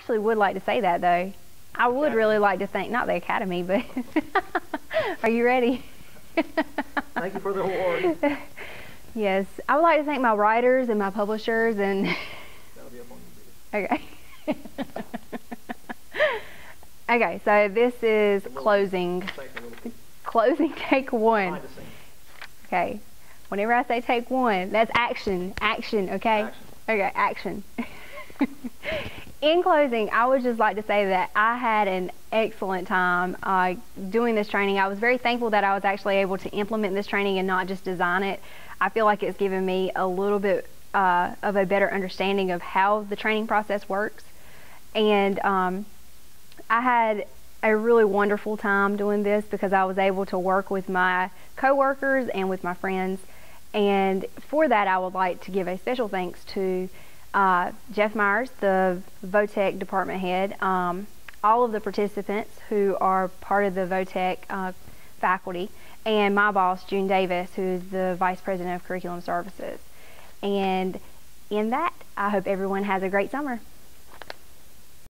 actually would like to say that, though. I would really like to thank, not the Academy, but are you ready? Thank you for the award. Yes, I would like to thank my writers and my publishers and... That'll be up on you. Okay. Okay, so this is closing. Closing take one. Okay. Whenever I say take one, that's action. Action, okay? Action. Okay, action. In closing, I would just like to say that I had an excellent time doing this training. I was very thankful that I was actually able to implement this training and not just design it. I feel like it's given me a little bit of a better understanding of how the training process works. And I had a really wonderful time doing this because I was able to work with my coworkers and with my friends. And for that, I would like to give a special thanks to Jeff Myers, the Votech department head, all of the participants who are part of the Votech faculty, and my boss, June Davis, who is the Vice President of Curriculum Services. And in that, I hope everyone has a great summer.